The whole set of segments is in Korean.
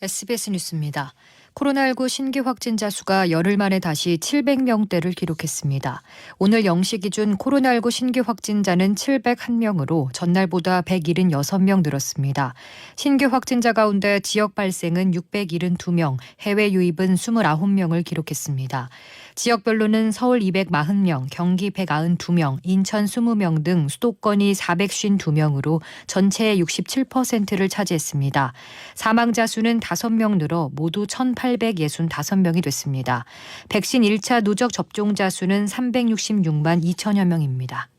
SBS 뉴스입니다. 코로나19 신규 확진자 수가 열흘 만에 다시 700명대를 기록했습니다. 오늘 0시 기준 코로나19 신규 확진자는 701명으로 전날보다 176명 늘었습니다. 신규 확진자 가운데 지역 발생은 672명, 해외 유입은 29명을 기록했습니다. 지역별로는 서울 240명, 경기 192명, 인천 20명 등 수도권이 452명으로 전체의 67%를 차지했습니다. 사망자 수는 5명 늘어 모두 1,865명이 됐습니다. 백신 1차 누적 접종자 수는 366만 2천여 명입니다.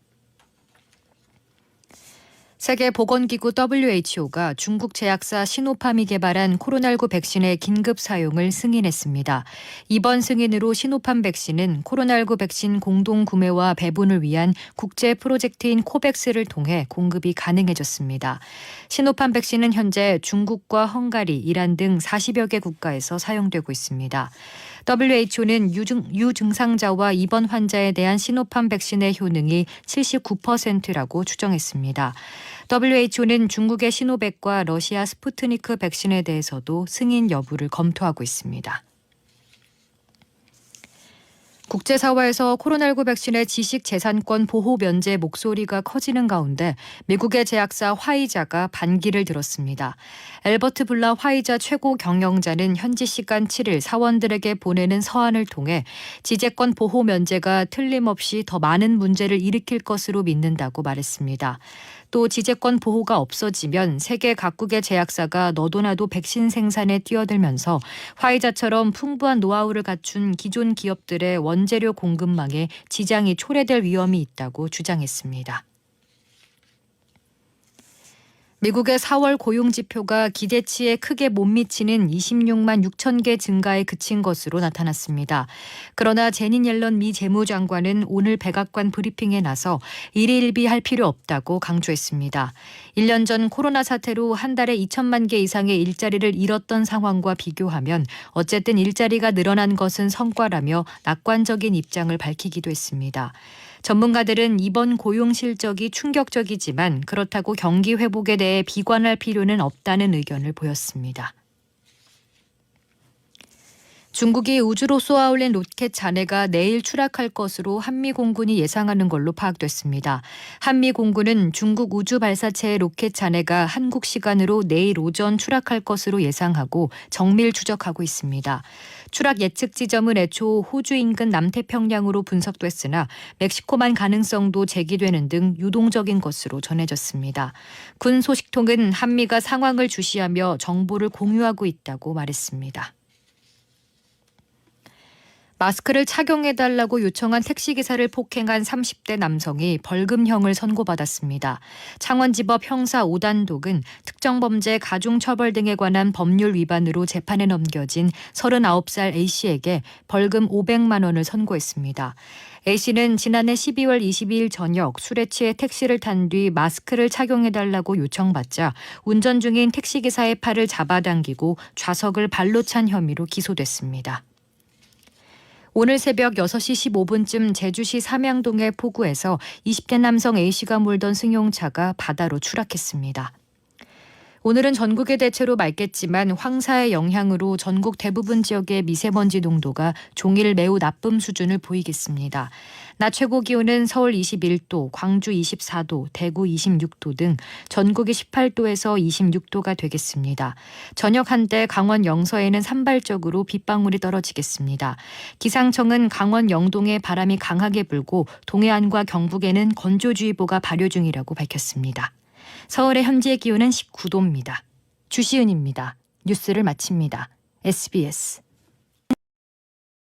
세계보건기구 WHO가 중국 제약사 시노팜이 개발한 코로나19 백신의 긴급 사용을 승인했습니다. 이번 승인으로 시노팜 백신은 코로나19 백신 공동 구매와 배분을 위한 국제 프로젝트인 코백스를 통해 공급이 가능해졌습니다. 시노팜 백신은 현재 중국과 헝가리, 이란 등 40여 개 국가에서 사용되고 있습니다. WHO는 유증상자와 입원 환자에 대한 시노팜 백신의 효능이 79%라고 추정했습니다. WHO는 중국의 시노백과 러시아 스푸트니크 백신에 대해서도 승인 여부를 검토하고 있습니다. 국제사회에서 코로나19 백신의 지식재산권 보호 면제 목소리가 커지는 가운데 미국의 제약사 화이자가 반기를 들었습니다. 앨버트 블라 화이자 최고 경영자는 현지 시간 7일 사원들에게 보내는 서한을 통해 지재권 보호 면제가 틀림없이 더 많은 문제를 일으킬 것으로 믿는다고 말했습니다. 또 지재권 보호가 없어지면 세계 각국의 제약사가 너도나도 백신 생산에 뛰어들면서 화이자처럼 풍부한 노하우를 갖춘 기존 기업들의 원재료 공급망에 지장이 초래될 위험이 있다고 주장했습니다. 미국의 4월 고용지표가 기대치에 크게 못 미치는 26만 6천 개 증가에 그친 것으로 나타났습니다. 그러나 제닛 옐런 미 재무장관은 오늘 백악관 브리핑에 나서 일희일비할 필요 없다고 강조했습니다. 1년 전 코로나 사태로 한 달에 2천만 개 이상의 일자리를 잃었던 상황과 비교하면 어쨌든 일자리가 늘어난 것은 성과라며 낙관적인 입장을 밝히기도 했습니다. 전문가들은 이번 고용 실적이 충격적이지만 그렇다고 경기 회복에 대해 비관할 필요는 없다는 의견을 보였습니다. 중국이 우주로 쏘아올린 로켓 잔해가 내일 추락할 것으로 한미공군이 예상하는 걸로 파악됐습니다. 한미공군은 중국 우주 발사체의 로켓 잔해가 한국 시간으로 내일 오전 추락할 것으로 예상하고 정밀 추적하고 있습니다. 추락 예측 지점은 애초 호주 인근 남태평양으로 분석됐으나 멕시코만 가능성도 제기되는 등 유동적인 것으로 전해졌습니다. 군 소식통은 한미가 상황을 주시하며 정보를 공유하고 있다고 말했습니다. 마스크를 착용해달라고 요청한 택시기사를 폭행한 30대 남성이 벌금형을 선고받았습니다. 창원지법 형사 5단독은 특정범죄 가중처벌 등에 관한 법률 위반으로 재판에 넘겨진 39살 A씨에게 벌금 500만 원을 선고했습니다. A씨는 지난해 12월 22일 저녁 술에 취해 택시를 탄 뒤 마스크를 착용해달라고 요청받자 운전 중인 택시기사의 팔을 잡아당기고 좌석을 발로 찬 혐의로 기소됐습니다. 오늘 새벽 6시 15분쯤 제주시 삼양동의 포구에서 20대 남성 A씨가 몰던 승용차가 바다로 추락했습니다. 오늘은 전국에 대체로 맑겠지만 황사의 영향으로 전국 대부분 지역의 미세먼지 농도가 종일 매우 나쁨 수준을 보이겠습니다. 낮 최고 기온은 서울 21도, 광주 24도, 대구 26도 등 전국이 18도에서 26도가 되겠습니다. 저녁 한때 강원 영서에는 산발적으로 빗방울이 떨어지겠습니다. 기상청은 강원 영동에 바람이 강하게 불고 동해안과 경북에는 건조주의보가 발효 중이라고 밝혔습니다. 서울의 현재 기온은 19도입니다. 주시은입니다. 뉴스를 마칩니다. SBS